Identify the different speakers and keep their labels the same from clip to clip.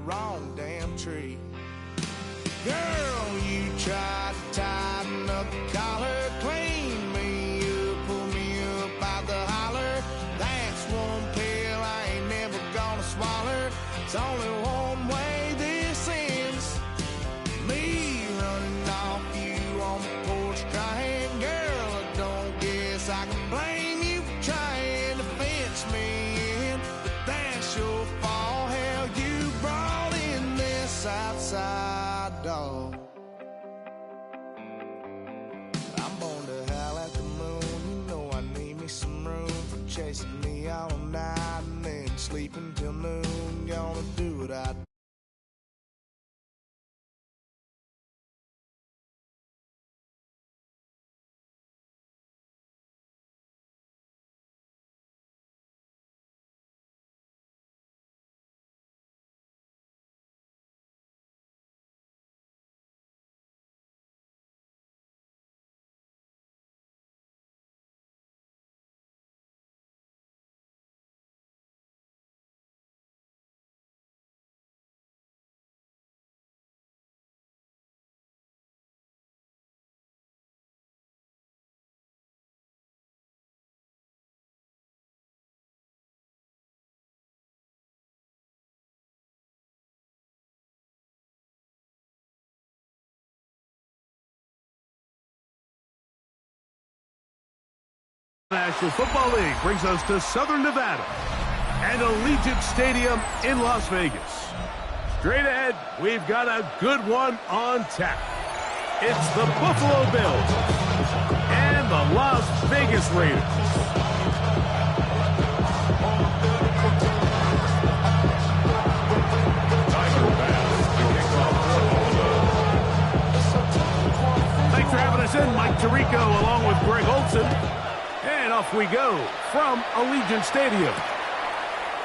Speaker 1: wrong damn tree. Girl, you tried to tighten up the collar, clean me up, pull me up out the holler. That's one pill I ain't never gonna swallow. It's only one way this ends. Me running off you on the porch crying. Girl, I don't guess I can blame you for trying to fence me in. But that's your fault, hell, you brought in this outside dog. I'm born to howl at the moon. You know I need me some room for chasing me all night and then sleeping till noon. Gonna do what I
Speaker 2: National Football League brings us to Southern Nevada and Allegiant Stadium in Las Vegas. Straight ahead, we've got a good one on tap. It's the Buffalo Bills and the Las Vegas Raiders. Thanks for having us in, Mike Tirico, along with Greg Olson. And off we go from Allegiant Stadium.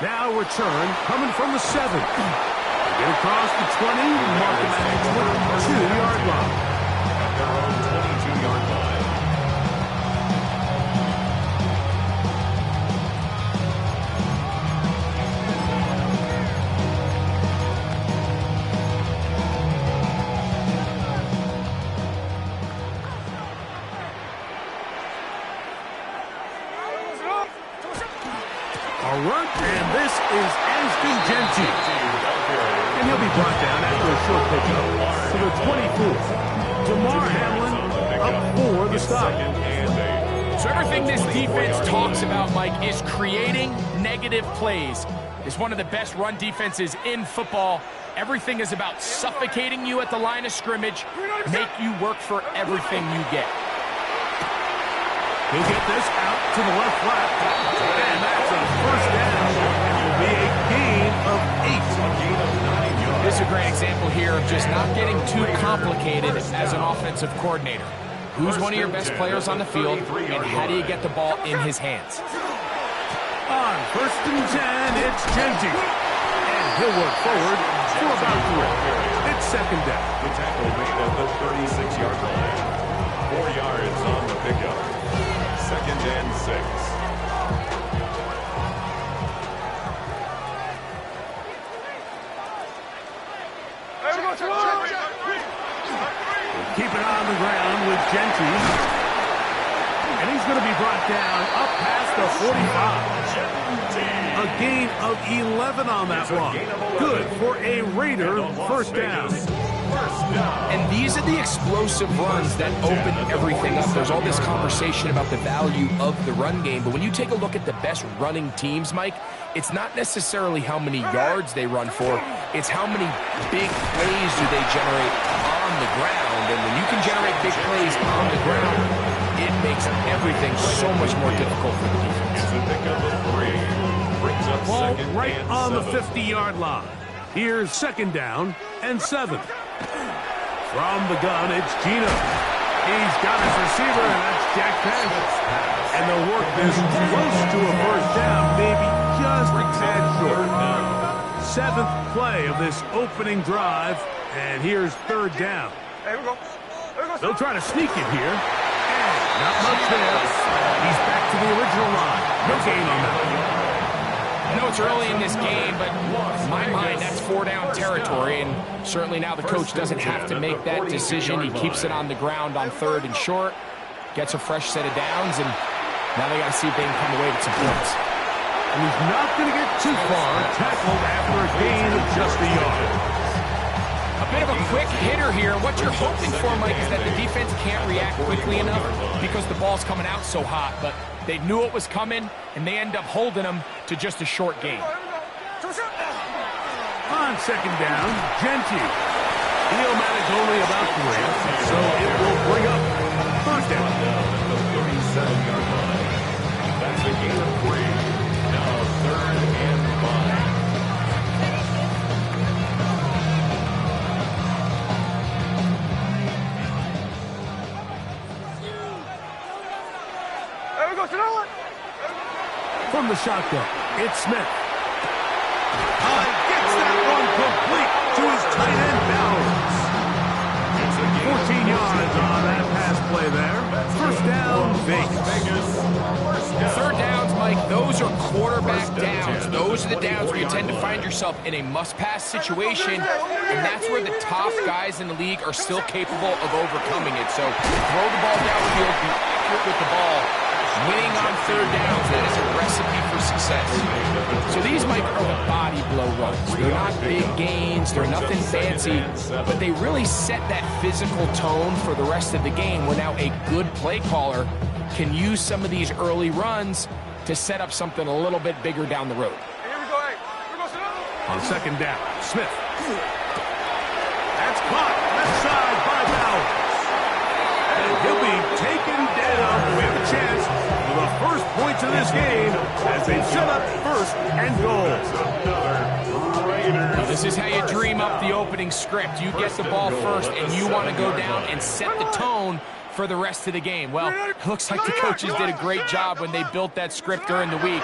Speaker 2: Now return coming from the 7. Get across the 20, mark him at the 22-yard line. Their own 22-yard line. A run, and this is Ashton Genty. And he'll be brought down after a short pickup to the 24. Damar Hamlin up for the stop.
Speaker 3: So everything this defense talks about, Mike, is creating negative plays. It's one of the best run defenses in football. Everything is about suffocating you at the line of scrimmage, make you work for everything you get.
Speaker 2: He'll get this out to the left flat, and that's a first down. It will be a gain of 8.
Speaker 3: This is a great example here of just not getting too complicated as an offensive coordinator. Who's one of your best players on the field, and how do you get the ball in his hands?
Speaker 2: On 1st and 10, it's Genty. And he'll work forward for about 3. It's second down.
Speaker 4: The tackle made at the 36-yard line. 4 yards on the pickup. 2nd and 6.
Speaker 2: Keep it on the ground with Genty. And he's going to be brought down up past the 45. A gain of 11 on that one. Good for a Raider first down.
Speaker 3: And these are the explosive runs that open everything up. There's all this conversation about the value of the run game, but when you take a look at the best running teams, Mike, it's not necessarily how many yards they run for, it's how many big plays do they generate on the ground. And when you can generate big plays on the ground, it makes everything so much more difficult for the defense.
Speaker 4: It's a pickup of 3. Brings up
Speaker 2: Ball
Speaker 4: second
Speaker 2: right
Speaker 4: and
Speaker 2: on
Speaker 4: 7.
Speaker 2: the 50-yard line. Here's 2nd down and 7. From the gun, it's Gino. He's got his receiver, and that's Jack Penn. And they'll work this close to a first down, maybe just a tad short. 7th play of this opening drive, and here's 3rd down. They'll try to sneak it here. And not much there. He's back to the original line. No gain on that.
Speaker 3: know it's early in this game, but in my mind, that's 4-down territory, and certainly now the coach doesn't have to make that decision. He keeps it on the ground on 3rd and short, gets a fresh set of downs, and now they got to see if they can come away with some points.
Speaker 2: And he's not going to get too far, tackled after a gain of just a yard.
Speaker 3: A bit of a quick hitter here. What you're hoping for, Mike, is that the defense can't react quickly enough because the ball's coming out so hot, but they knew it was coming, and they end up holding them to just a short gain.
Speaker 2: On 2nd down, Genty. He'll manage only about 3, so it will bring up 1st down.
Speaker 4: At the 37-yard line. That's a gain of 3. Now 3rd and 5.
Speaker 2: From the shotgun, it's Smith. Gets that one complete to his tight end Bowers. 14 yards on that pass play there. 1st down, Vegas.
Speaker 3: 3rd downs, Mike, those are quarterback downs. Those are the downs where you tend to find yourself in a must-pass situation, and that's where the top guys in the league are still capable of overcoming it. So throw the ball downfield, be accurate with the ball. Winning on 3rd downs, that is a recipe for success. So these, Mike, are the body blow runs. They're not big gains, they're nothing fancy, but they really set that physical tone for the rest of the game where now a good play caller can use some of these early runs to set up something a little bit bigger down the road.
Speaker 2: On 2nd down, Smith. That's caught left side by Bowers. And he'll be taken down with a chance for the first points of this game as they set up 1st and goal.
Speaker 3: Now, this is how you dream up the opening script. You get the ball first, and you want to go down and set the tone for the rest of the game. Well, it looks like the coaches did a great job when they built that script during the week.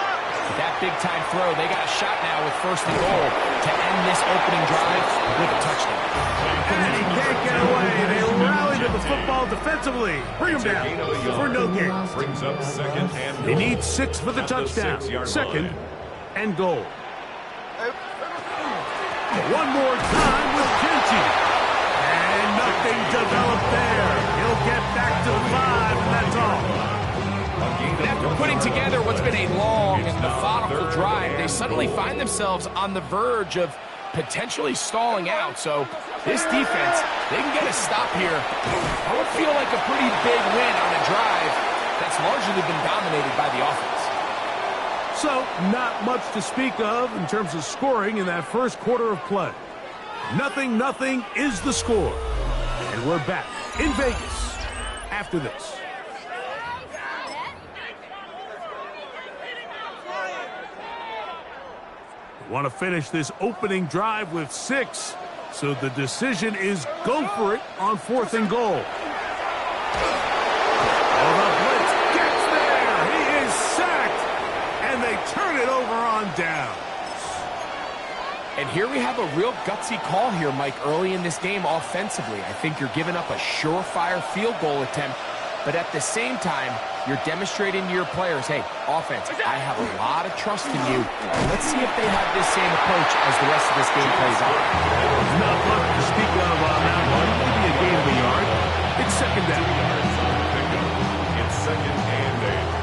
Speaker 3: That big-time throw, they got a shot now with 1st and goal to end this opening drive with a touchdown.
Speaker 2: And he can't get away. They rally to the football defensively. Bring him down for no gain.
Speaker 4: Brings up 2nd and
Speaker 2: They need 6 for the touchdown. 2nd and goal. One more time with Genty. And nothing developed there. He'll get back to 5, and that's all.
Speaker 3: And after putting together what's been a long and methodical drive, they suddenly find themselves on the verge of potentially stalling out. So this defense, they can get a stop here. That would feel like a pretty big win on a drive that's largely been dominated by the offense.
Speaker 2: So, not much to speak of in terms of scoring in that first quarter of play. 0-0 is the score. And we're back in Vegas after this. Want to finish this opening drive with 6, so the decision is go for it on 4th and goal. Oh, the blitz gets there. He is sacked, and they turn it over on down.
Speaker 3: And here we have a real gutsy call here, Mike, early in this game offensively. I think you're giving up a surefire field goal attempt, but at the same time, you're demonstrating to your players, hey, offense, I have a lot of trust in you. Let's see if they have this same approach as the rest of this game plays out.
Speaker 2: Not much to speak of on that one. Maybe a gain of a yard. It's 2nd down.
Speaker 4: It's 2nd and 8.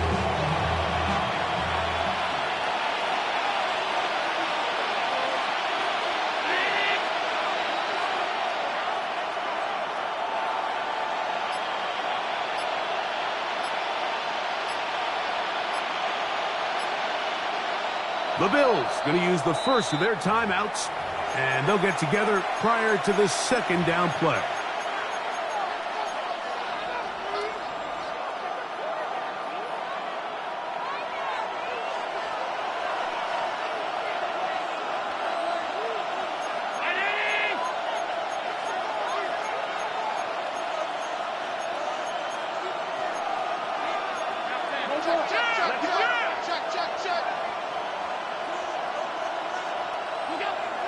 Speaker 2: The Bills going to use the first of their timeouts, and they'll get together prior to this 2nd down play.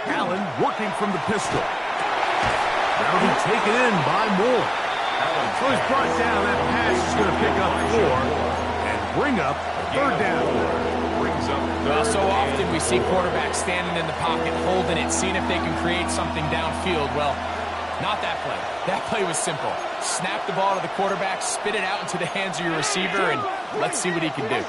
Speaker 2: Allen working from the pistol. That'll be taken in by Moore. So he's brought down. That pass is going to pick up 4 and bring up 3rd down.
Speaker 4: Brings up
Speaker 3: Well, so often we see quarterbacks standing in the pocket, holding it, seeing if they can create something downfield. Well, not that play. That play was simple. Snap the ball to the quarterback, spit it out into the hands of your receiver, and let's see what he can do.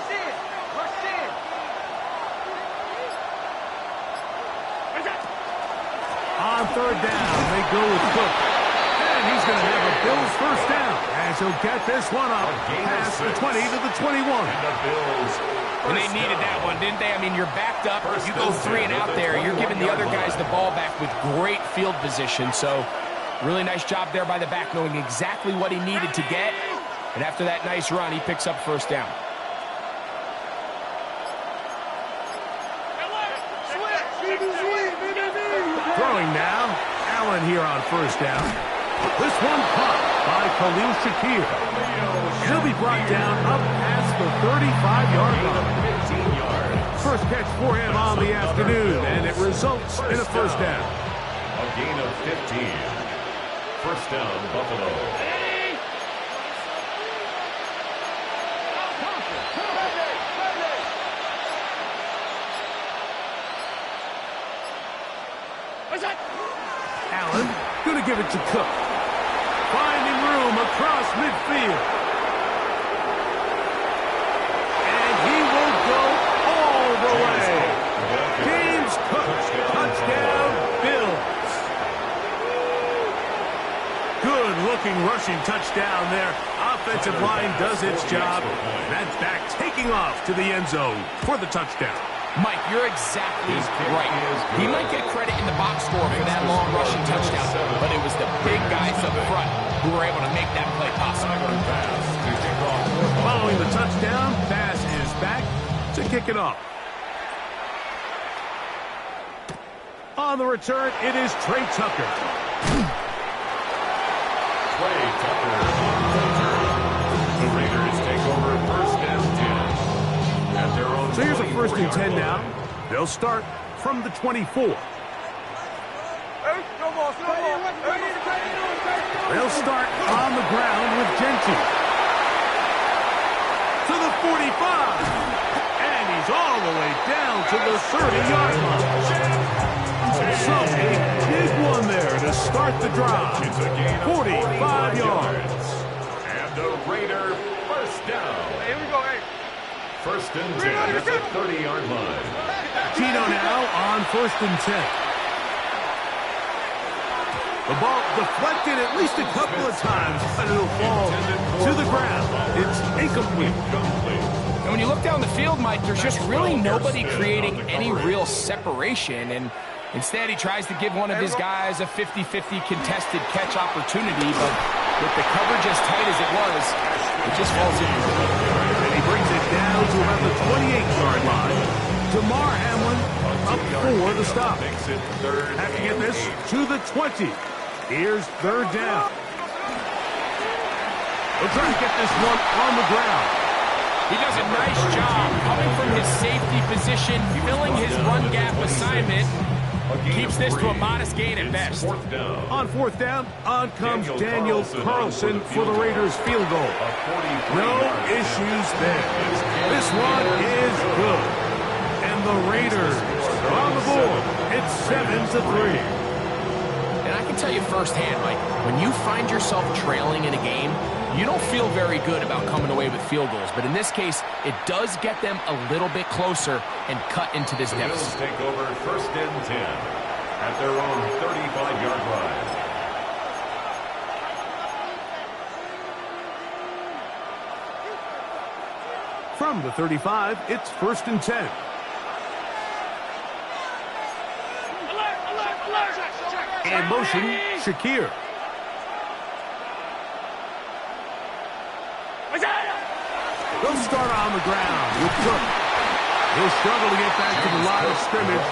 Speaker 2: On third down, they go with Cook. And he's going to have a Bills first down as he'll get this one up past the 20 to the 21.
Speaker 4: And the Bills.
Speaker 3: And they needed that one, didn't they? I mean, you're backed up. You go 3 and out there. You're giving the other guys the ball back with great field position. So really nice job there by the back, knowing exactly what he needed to get. And after that nice run, he picks up first down.
Speaker 2: Throwing now, Allen here on first down. This one caught by Khalil Shakir. He'll be brought down up past the 35-yard line.
Speaker 4: 15 yards.
Speaker 2: First catch for him on the afternoon, and it results in a first down.
Speaker 4: A gain of 15. First down, Buffalo.
Speaker 2: Allen going to give it to Cook. Finding room across midfield. And he will go all the way. James Cook, touchdown, Bills. Good-looking rushing touchdown there. Offensive line does its job. That's back taking off to the end zone for the touchdown.
Speaker 3: Mike, you're exactly right. He might get credit in the box score for that long rushing touchdown, but it was the big guys up front who were able to make that play possible.
Speaker 2: Following the touchdown, pass is back to kick it off. On the return, it is Trey Tucker.
Speaker 4: Trey Tucker on the return. The Raiders take over first and 10 at their own.
Speaker 2: So here's a first and 10 now. They'll start from the 24. They'll start on the ground with Genty. To the 45. And he's all the way down to the 30-yard line. So a big one there to start the drive.
Speaker 4: It's a gain of
Speaker 2: 45 yards.
Speaker 4: And the Raider first down.
Speaker 5: Here we go, hey.
Speaker 4: First and 10 at the 30-yard line.
Speaker 2: Gino now on first and 10. The ball deflected at least a couple of times, but it'll fall to the ground. It's incomplete.
Speaker 3: And when you look down the field, Mike, there's just really nobody creating any real separation. And instead, he tries to give one of his guys a 50-50 contested catch opportunity, but with the coverage as tight as it was, it just falls in.
Speaker 2: And he brings it down to about the 28-yard line. Damar Hamlin up for the stop. Have to get this to the 20. Here's third down. We'll try to get this one on the ground.
Speaker 3: He does a nice job coming from his safety position, filling his run gap assignment. Keeps this to a modest gain at best.
Speaker 2: On fourth down, on comes Daniel Carlson for the Raiders field goal. No issues there. This one is good. And the Raiders are on the board. It's 7-3.
Speaker 3: And I can tell you firsthand, Mike, when you find yourself trailing in a game, you don't feel very good about coming away with field goals. But in this case, it does get them a little bit closer and cut into this deficit.
Speaker 4: Bills take over first and 10 at their own 35-yard line.
Speaker 2: From the 35, it's first and 10. In motion, Shakir. They'll start on the ground with Cook. He'll struggle to get back to the line of scrimmage.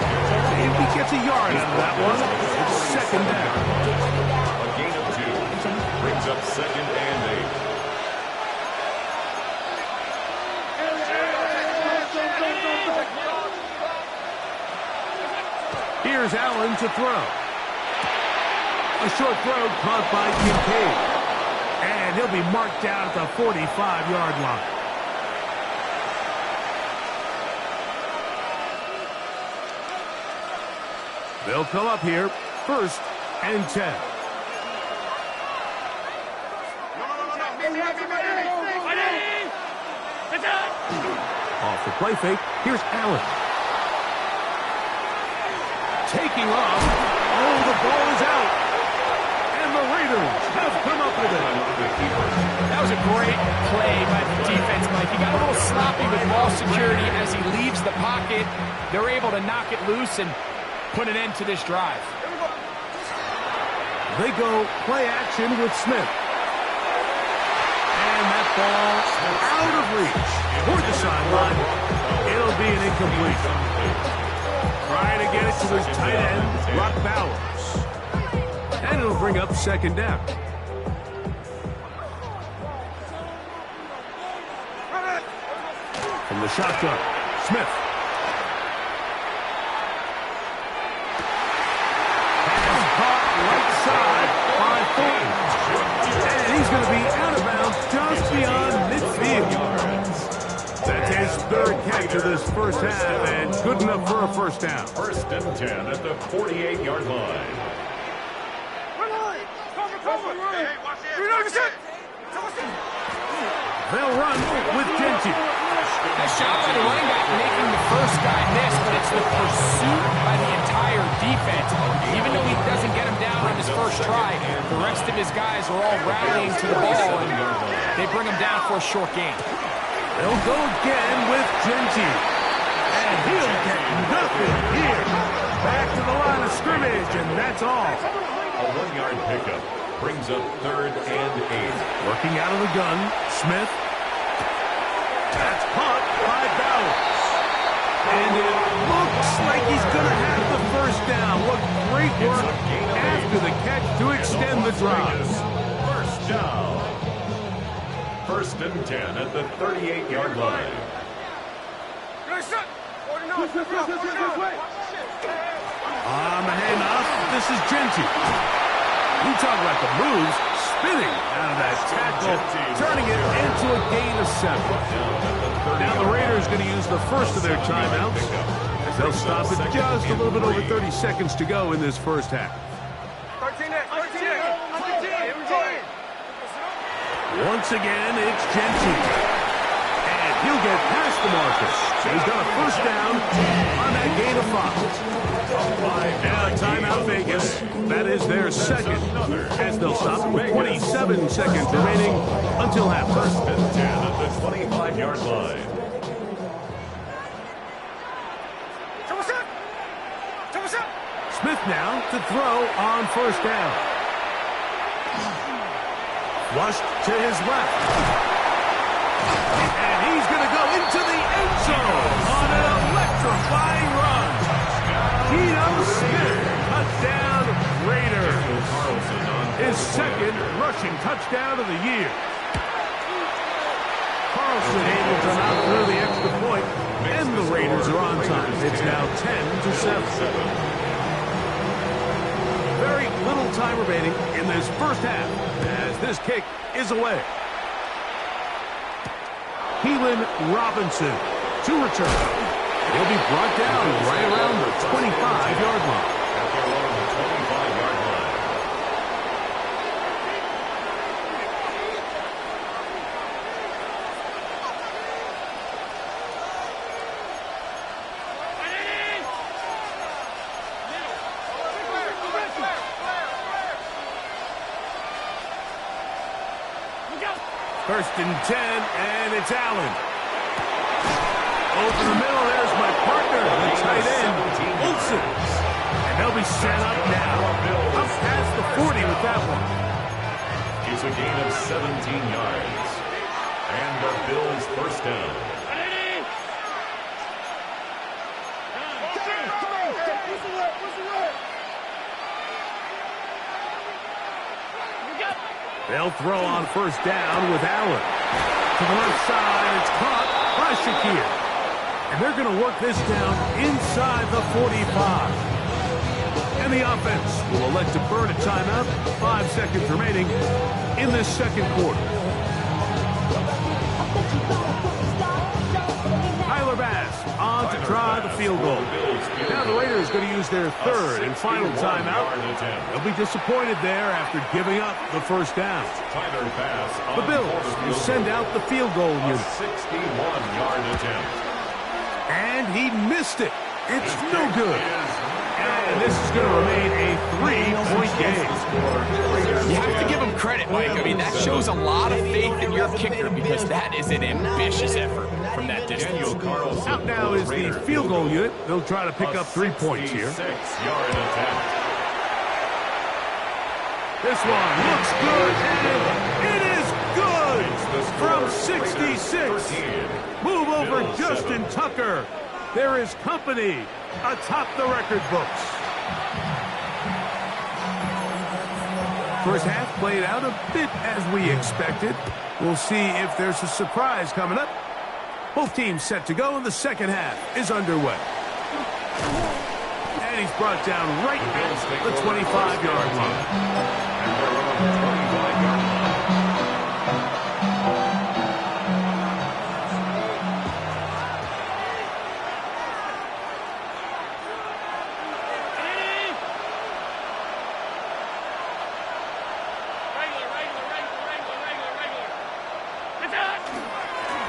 Speaker 2: If he gets a yard out of that one, it's second down.
Speaker 4: A gain of 2 brings up second and 8.
Speaker 2: Here's Allen to throw. A short throw caught by Kincaid. And he'll be marked down at the 45-yard line. They'll come up here, 1st and 10. Off the play fake, here's Allen. Taking off. Oh, the ball is out. And the Raiders have come up with it.
Speaker 3: That was a great play by the defense, Mike. He got a little sloppy with ball security as he leaves the pocket. They're able to knock it loose and put an end to this drive.
Speaker 2: They go play action with Smith. And that ball out of reach toward the sideline. It'll be an incomplete. Trying to get it to his tight end, Brock Bowers. And it'll bring up 2nd down. From the shotgun, Smith. Pass caught right side by Thornton. And he's going to be out of bounds just beyond midfield. That's his 3rd catch of this first half, and good enough for a 1st down.
Speaker 4: 1st and 10 at the 48-yard line.
Speaker 2: They'll run with Genty.
Speaker 3: Nice job by the running back making the first guy miss, but it's the pursuit by the entire defense. Even though he doesn't get him down on his first try, the rest of his guys are all rallying to the ball, and they bring him down for a short gain.
Speaker 2: They'll go again with Genty. And he'll get nothing here. Back to the line of scrimmage, and that's all.
Speaker 4: A 1-yard pickup brings up 3rd and 8.
Speaker 2: Working out of the gun, Smith. That's caught by Bowers. And it looks like he's going to have the 1st down. What great work after the catch to extend the drive.
Speaker 4: 1st down. 1st and 10 at the 38-yard line.
Speaker 2: On the handoff, this is Genty. You talk about the moves, spinning out of that tackle, turning it into a gain of 7. Now the Raiders going to use the first of their timeouts as they'll stop it just a little bit over 30 seconds to go in this first half. Once again, it's Genty. And he'll get past the marker. He's got a 1st down on that gain of 5. Now timeout Vegas. That is their 2nd, as they'll stop with 27 seconds remaining until halftime.
Speaker 4: 1st and 10 at the 25-yard line.
Speaker 2: Smith now to throw on 1st down. Flushed to his left. And he's going to go into the end zone on an electrifying run. Geno Smith, touchdown Raiders. His 2nd rushing touchdown of the year. Carlson able to knock through the extra point, and the Raiders are on time. It's now 10-7. Very little time remaining in this first half as this kick is away. Keelan Robinson to return. He'll be brought down right around the 25-yard line. First and 10, and it's Allen. Over the middle, there's my partner, the tight end, Olsen. And they'll be set up now. Up past the 40 with that one.
Speaker 4: It's a gain of 17 yards. And the Bills' 1st down.
Speaker 2: They'll throw on 1st down with Allen. To the left side, it's caught by Shakir. And they're going to work this down inside the 45. And the offense will elect to burn a timeout. 5 seconds remaining in this 2nd quarter. Tyler Bass on to try the field goal. Now Now the Raiders going to use their third and final timeout. They'll be disappointed there after giving up the first down. The Bills will send out the field goal unit.
Speaker 4: 61-yard attempt.
Speaker 2: And he missed it. It's no good. And this is going to remain a 3-point game.
Speaker 3: You have to give him credit, Mike. I mean, that shows a lot of faith in your kicker because that is an ambitious effort from that distance.
Speaker 2: Out now is the field goal unit. They'll try to pick up 3 points here. This one looks good, and it is good from 66. Move over Justin Tucker. There is company atop the record books. First half played out a bit as we expected. We'll see if there's a surprise coming up. Both teams set to go, and the second half is underway. And he's brought down right at the 25-yard line.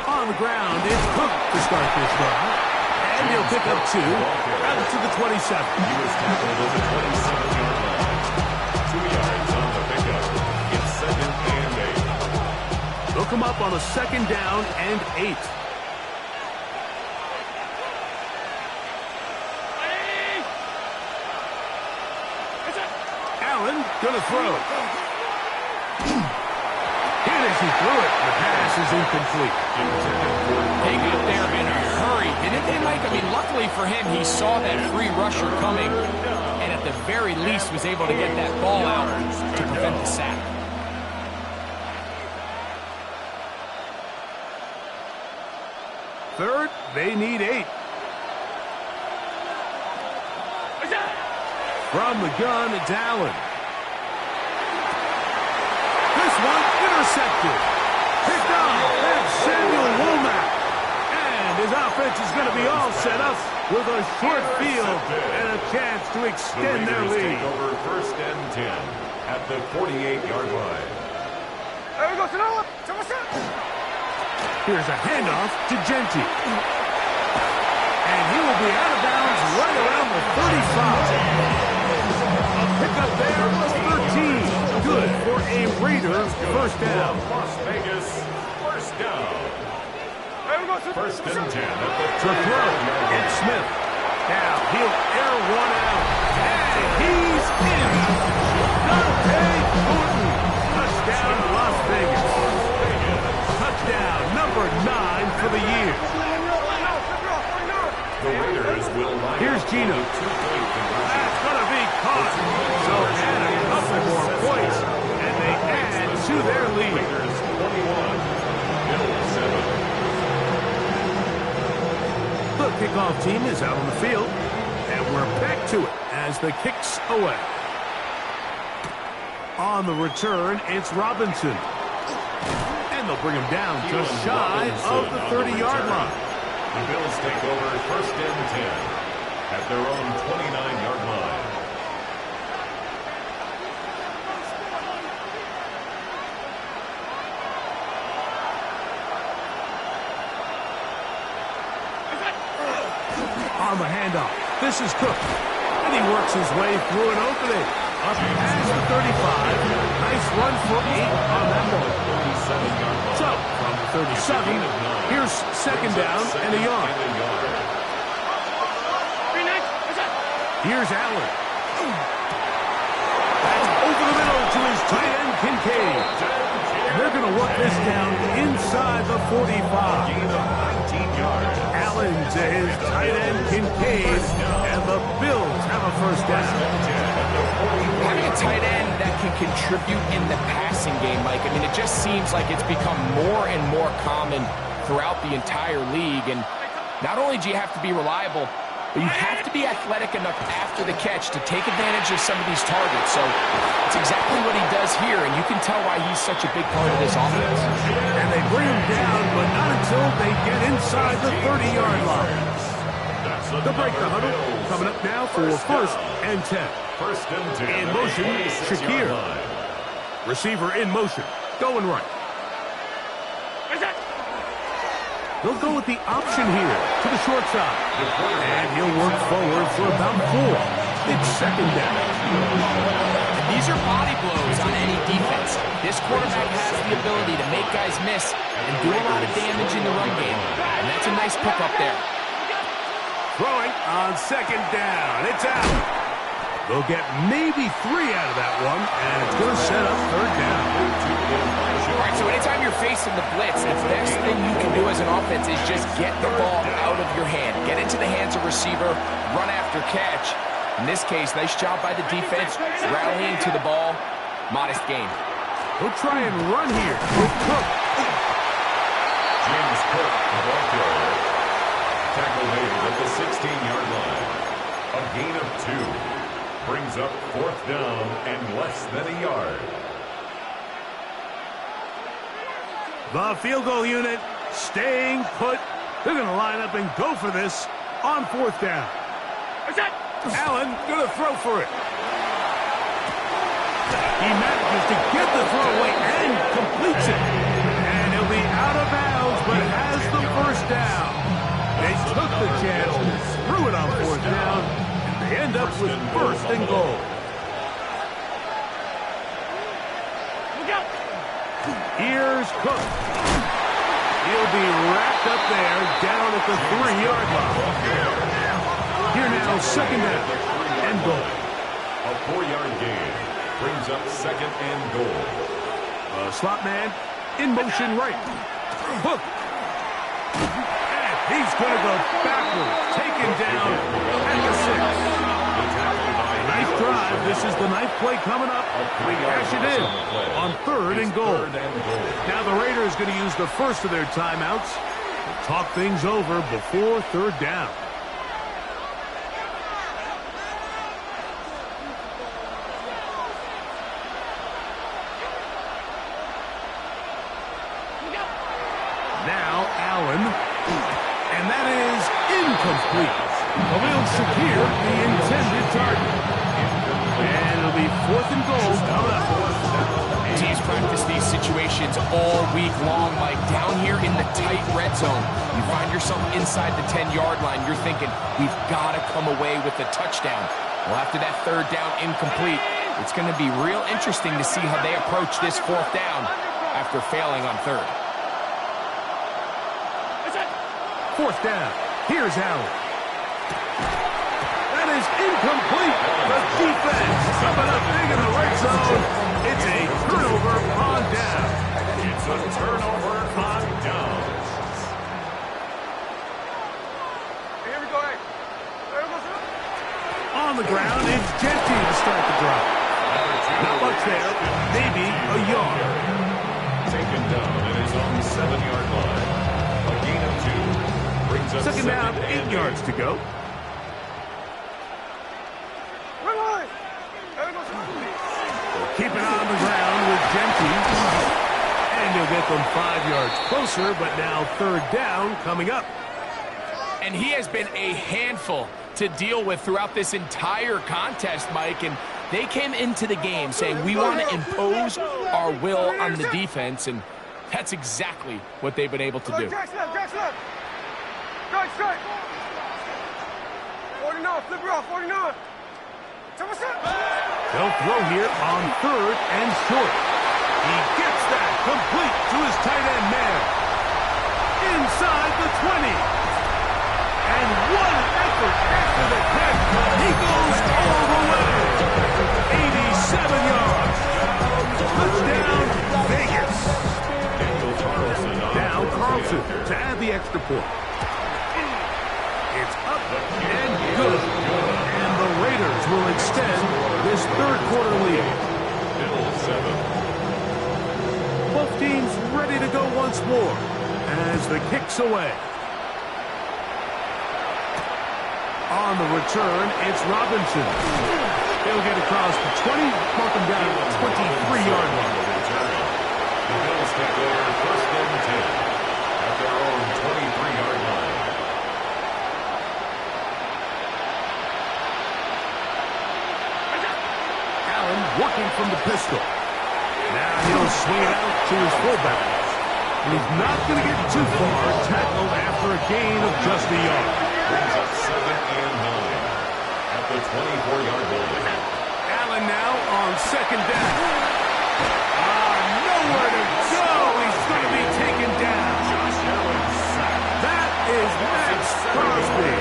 Speaker 2: On the ground, it's Cook to start this drive. And he'll pick up 2 out to the 27.
Speaker 4: He was tackled at the 27-yard line. 2 yards on the pickup. It's 2nd and 8.
Speaker 2: They'll come up on a 2nd down and 8. Allen gonna throw. He threw it. The pass is incomplete.
Speaker 3: They got there in a hurry, didn't they, Mike? I mean, luckily for him, he saw that free rusher coming, and at the very least was able to get that ball out to prevent the sack.
Speaker 2: Third, they need 8. From the gun, it's Allen. This one intercepted. Picked off. That's Samuel Womack. And his offense is going to be all set up with a short field and a chance to extend their lead.
Speaker 4: Take over 1st and 10 at the 48-yard line.
Speaker 2: Here's a handoff to Genty. And he will be out of bounds right around the 35. A pickup there was 13. Good for a Raiders first down.
Speaker 4: Las Vegas, first down. 1st and 10 at the
Speaker 2: To throw, it's Smith. Now he'll air one out. And he's in. Dante Gordon. Touchdown, Las Vegas. Touchdown number 9 for the year.
Speaker 4: The Raiders will line
Speaker 2: Here's
Speaker 4: up
Speaker 2: Gino.
Speaker 4: with a 2-point conversion.
Speaker 2: That's going to be caught. So add a couple more points, and they add to their lead.
Speaker 4: Raiders 21, Bills 7.
Speaker 2: The kickoff team is out on the field, and we're back to it as the kick's away. On the return, it's Robinson. And they'll bring him down just shy of the 30-yard line.
Speaker 4: The Bills take over 1st and 10 at their own 29-yard line.
Speaker 2: On the handoff, this is Cook. And he works his way through an opening. Up past the 35. Nice run for 8 on that ball. So, from the 37, here's 2nd down and a yard. Here's Allen. That's over the middle to his tight end, Kincaid. And they're going to work this down inside the 45. Allen to his tight end, Kincaid. And the Bills have a first down.
Speaker 3: Having a tight end that can contribute in the passing game, Mike, I mean, it just seems like it's become more and more common throughout the entire league. And not only do you have to be reliable, but you have to be athletic enough after the catch to take advantage of some of these targets. So it's exactly what he does here, and you can tell why he's such a big part of this offense.
Speaker 2: And they bring him down, but not until they get inside the 30-yard line. To break the huddle, Coming up now for first and 10.
Speaker 4: First and 10.
Speaker 2: In motion, Shakir. Receiver in motion, going right. He'll go with the option here to the short side. And he'll work forward for about 4. It's second down.
Speaker 3: And these are body blows on any defense. This quarterback has the ability to make guys miss and do a lot of damage in the run game. And that's a nice pickup there.
Speaker 2: Throwing on second down. It's out. They'll get maybe 3 out of that one, and it's going to set up third down.
Speaker 3: All right, so anytime you're facing the blitz, the best thing you can do as an offense is just get the ball out of your hand. Get into the hands of receiver, run after catch. In this case, nice job by the defense, rallying to the ball. Modest gain.
Speaker 2: He'll try and run here with Cook.
Speaker 4: James Cook, the ball carrier. Tackle made at the 16-yard line. A gain of 2. Brings up fourth down and less than a yard.
Speaker 2: The field goal unit staying put. They're going to line up and go for this on fourth down. Allen going to throw for it. He manages to get the throw away and completes it. And he'll be out of bounds, but has the first down. They took the chance and threw it on fourth down. They end up with first and goal. Here's Cook. He'll be wrapped up there down at the 3-yard line. Here now, second down and goal.
Speaker 4: A 4-yard gain brings up second and goal.
Speaker 2: Slot man in motion right. Hook. And he's going to go backwards. Taken down at the 6. Nice drive. This is the 9th play coming up. Cash it in on third and goal. Now the Raiders going to use the first of their timeouts to talk things over before third down. Now Allen, and that is incomplete. Khalil Shakir, the intended target. And it'll be fourth and goal coming up.
Speaker 3: Teams practice these situations all week long, Mike. Down here in the tight red zone, you find yourself inside the 10-yard line. You're thinking, we've got to come away with a touchdown. Well, after that third down incomplete, it's going to be real interesting to see how they approach this fourth down after failing on third.
Speaker 2: Fourth down. Here's Allen. That is incomplete. The defense coming up big in the red zone. It's a turnover on down.
Speaker 4: It's a turnover on down.
Speaker 5: Here we go.
Speaker 2: On the ground, it's Genty to start the drive. Not much there. Maybe a yard.
Speaker 4: Taken down at his own 7-yard line. A gain of 2. Brings up
Speaker 2: Second down, 8 yards to go. Keep it on the ground with Genty. And he'll get them 5 yards closer, but now third down coming up.
Speaker 3: And he has been a handful to deal with throughout this entire contest, Mike. And they came into the game saying, we want to impose our will on the defense. And that's exactly what they've been able to do.
Speaker 5: Jackson up. Strike. 49, flip it off, 49.
Speaker 2: They'll throw here on third and short. He gets that complete to his tight end man. Inside the 20. And what an effort after the catch. He goes all the way. 87 yards. Touchdown, Vegas. Now Carlson to add the extra point. It's up and good. And the Raiders will extend this third quarter lead.
Speaker 4: Middle 7.
Speaker 2: Both teams ready to go once more as the kick's away. On the return, it's Robinson. He'll get across the 20, mark him down at the 23-yard line.
Speaker 4: The Bills take over first and 10 at their own 23-yard line.
Speaker 2: to his fullback. And he's not going to get too far, tackled after a gain of just a yard.
Speaker 4: Brings up 7 and 9 at the 24-yard line.
Speaker 2: Allen now on second down. Nowhere to go. He's going to be taken down. That is Max Crosby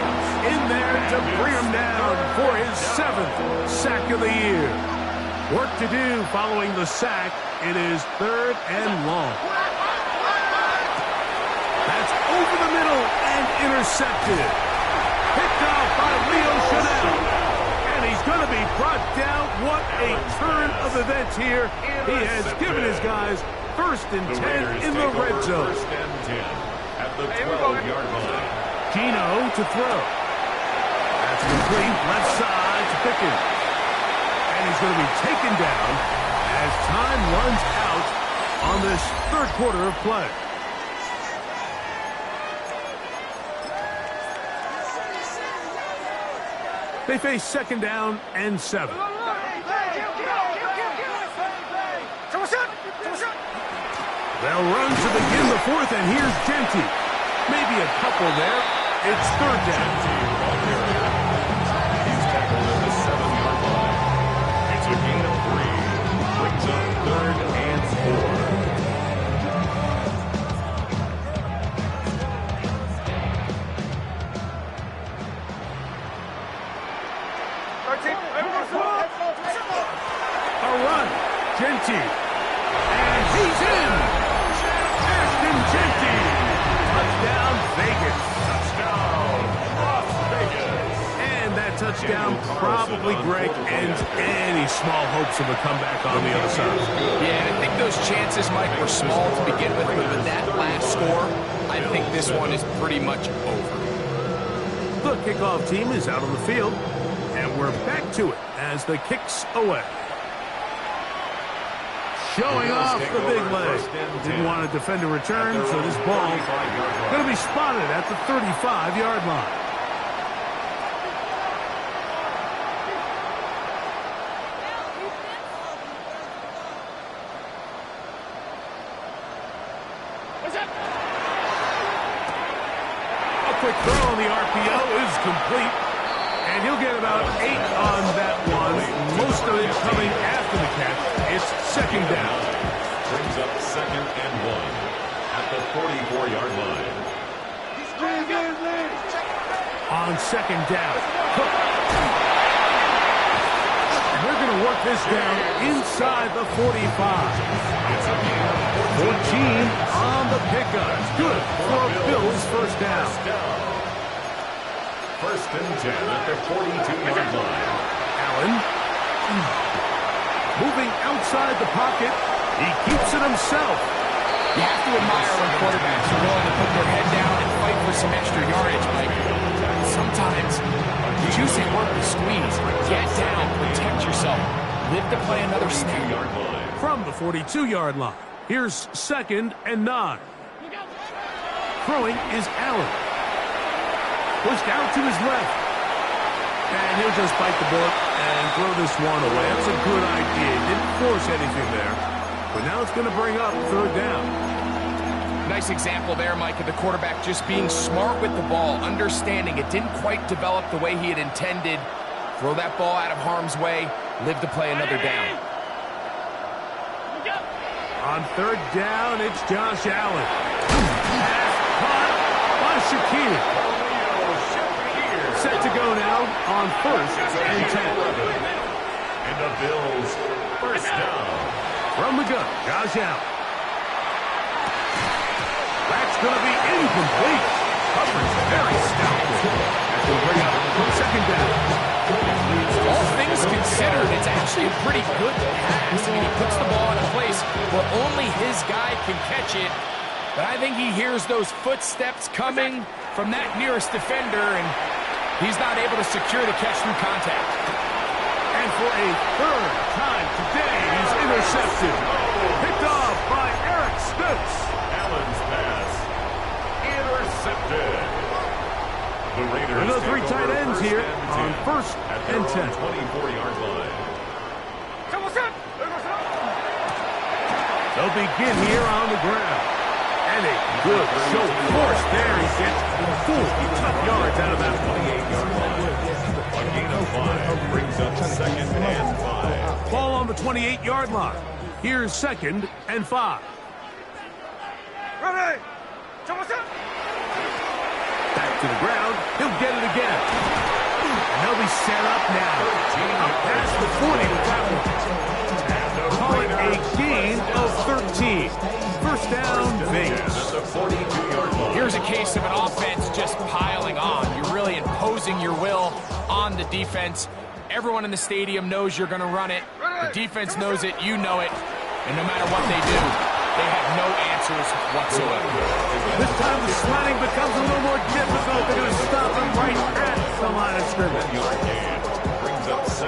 Speaker 2: in there to bring him down for his 7th sack of the year. Work to do following the sack. It is 3rd and long. That's over the middle and intercepted. Picked off by Leo Chanel. And he's going to be brought down. What a turn of events here. He has given his guys 1st and 10 in the red zone.
Speaker 4: 1st and 10 at the 12-yard line.
Speaker 2: Gino to throw. That's complete. Left side to Pickens. And he's going to be taken down as time runs out on this 3rd quarter of play. They face 2nd down and 7. They'll run to begin the 4th, and here's Genty. Maybe a couple there. It's 3rd down.
Speaker 4: He's tackled at the 7-yard line. It's a gain of 3. Brings up 3rd and 4.
Speaker 2: A run. Genty. And he's in. Ashton Genty. Touchdown, Vegas.
Speaker 4: Touchdown, Las Vegas.
Speaker 2: And that touchdown probably, Greg, ends any small hopes of a comeback on the other side.
Speaker 3: Yeah, I think those chances, Mike, were small to begin with, but with that last score, I think this one is pretty much over.
Speaker 2: The kickoff team is out on the field, and we're back to it as the kicks away. Showing off the big leg. Didn't want to defend a return, so this ball going to be spotted at the 35-yard line. A quick throw on the RPO is complete. And he'll get about 8 on that one. Most of it coming after the catch. It's 2nd down.
Speaker 4: Brings up 2nd and 1 at the 44-yard line.
Speaker 2: On 2nd down. And they're going to work this down inside the 45.
Speaker 4: It's a gain of
Speaker 2: 14 on the pickup. Good for Bill's 1st down.
Speaker 4: 1st and 10 at the 42-yard line.
Speaker 2: Allen. Moving outside the pocket. He keeps it himself.
Speaker 3: You have to admire when quarterbacks are willing to put their head down and fight for some extra yardage, Mike. Sometimes you choose to work the squeeze. Get down, protect yourself. Live to play another snap.
Speaker 2: From the 42-yard line, here's 2nd and 9. Throwing is Allen. Pushed out to his left. And he'll just bite the bullet and throw this one away. That's a good idea. Didn't force anything there. But now it's going to bring up 3rd down.
Speaker 3: Nice example there, Mike, of the quarterback just being smart with the ball, understanding it didn't quite develop the way he had intended. Throw that ball out of harm's way, live to play another down.
Speaker 2: On 3rd down, it's Josh Allen. Pass caught by Shakir. Set to go now on 1st and 10.
Speaker 4: And the Bills 1st down.
Speaker 2: From the gun, Josh Allen. That's going to be incomplete. Coverage very stout. That will bring up 2nd down.
Speaker 3: All things considered, it's actually a pretty good pass. I mean, he puts the ball in a place where only his guy can catch it. But I think he hears those footsteps coming from that nearest defender, and he's not able to secure the catch through contact.
Speaker 2: And for a 3rd time today, he's intercepted. Picked off by Eric Stutz.
Speaker 4: Allen's pass intercepted. The Raiders
Speaker 2: And the 3 tight ends here on 1st and 10.
Speaker 4: 24-yard line.
Speaker 2: The They'll begin here on the ground. And a good show force there. He gets 4 tough yards out of that 28-yard line.
Speaker 4: A gain of 5 brings up 2nd and 5.
Speaker 2: Ball on the 28-yard line. Here's 2nd and 5.
Speaker 5: Ready. Jump us up.
Speaker 2: Back to the ground. He'll get it again. And they'll be set up now. Up past the 40 with that one. Call it a gain of 13. First down, Vegas.
Speaker 3: Here's a case of an offense just piling on. You're really imposing your will on the defense. Everyone in the stadium knows you're going to run it. The defense knows it. You know it. And no matter what they do, they have no answers whatsoever.
Speaker 2: This time the sliding becomes a little more difficult. They're going to stop him right at the line of scrimmage.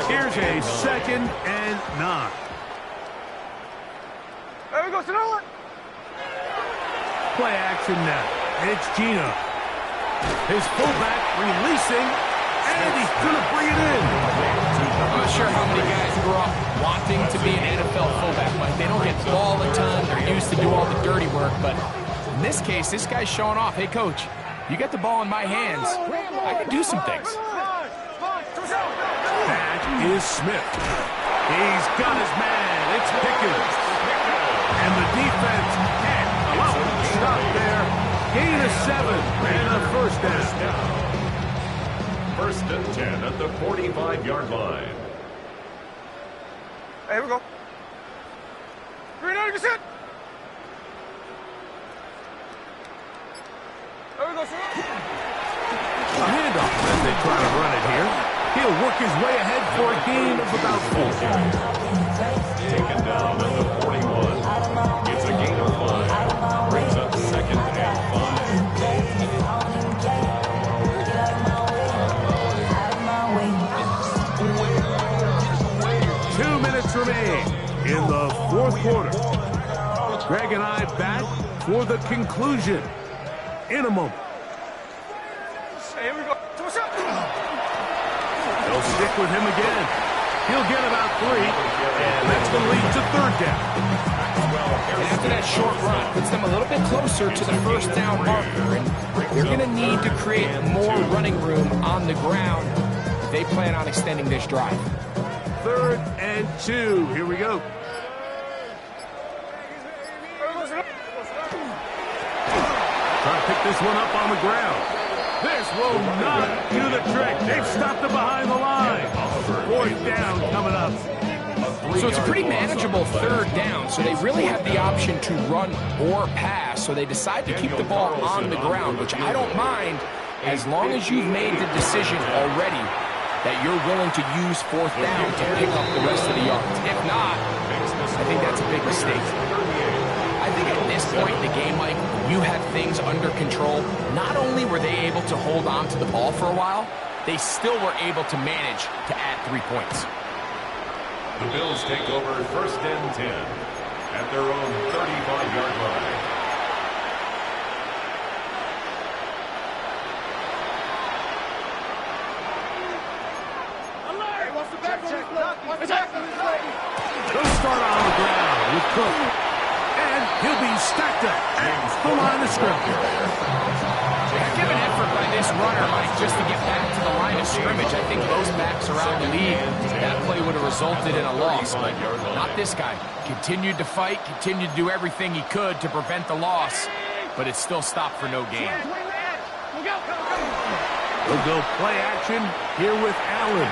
Speaker 2: Here's a 2nd and 9.
Speaker 5: There we go, Sonoma.
Speaker 2: Play action now. And it's Gino. His fullback releasing, and he's going to bring it in.
Speaker 3: I'm not sure how many guys grew up wanting to be an NFL fullback, but they don't get the ball a ton. They're used to do all the dirty work, but in this case, this guy's showing off. Hey, coach, you got the ball in my hands. I can do some things.
Speaker 2: That is Smith. He's got his man. It's Pickens. And the defense can't allow him to stop there. Gain of 7 and a first down.
Speaker 4: 1st and 10 at the 45-yard line.
Speaker 5: Here we go. 390, sit. There we go, sir.
Speaker 2: A handoff as they try to run it here. He'll work his way ahead for a gain of about 4.
Speaker 4: Taken down at the 41. It's a gain of 5. Brings up 2nd and 5.
Speaker 2: 2 minutes remain in the 4th quarter. Greg and I back for the conclusion in a moment.
Speaker 5: Here we go.
Speaker 2: They'll stick with him again. He'll get about 3, and that's going to lead to 3rd down.
Speaker 3: And after that short run, puts them a little bit closer to the first down marker, and they're going to need to create more running room on the ground if they plan on extending this drive.
Speaker 2: 3rd and 2. Here we go. Trying to pick this one up on the ground. This will not do the trick. They've stopped it behind the line. 4th down coming up.
Speaker 3: So it's a pretty manageable 3rd down, so they really have the option to run or pass, so they decide to keep the ball on the ground, which I don't mind as long as you've made the decision already that you're willing to use 4th down to pick up the rest of the yards. If not, I think that's a big mistake. I think at this point in the game, Mike, you have things under control. Not only were they able to hold on to the ball for a while, they still were able to manage to add 3 points.
Speaker 4: The Bills take over 1st and 10 at their own 35-yard line.
Speaker 2: They'll start on the ground with Cook. And he'll be stacked up at the line of scrimmage.
Speaker 3: Give an effort by this runner, Mike, just to get back to the line of scrimmage. I think most backs around the league, that play would have resulted in a loss, but not this guy. Continued to fight, continued to do everything he could to prevent the loss, but it still stopped for no gain.
Speaker 2: We'll go play action here with Allen.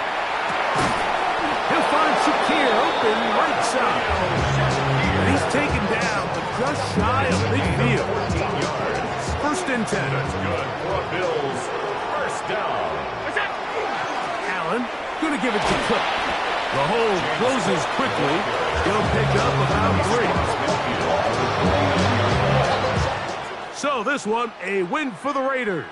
Speaker 2: He'll find Shakir open right side. And he's taken down, but just shy of midfield. 1st and 10.
Speaker 4: That's good for a Bills 1st down.
Speaker 2: Allen going to give it to Cook. The hole closes quickly. He'll pick up about 3. So this one, a win for the Raiders.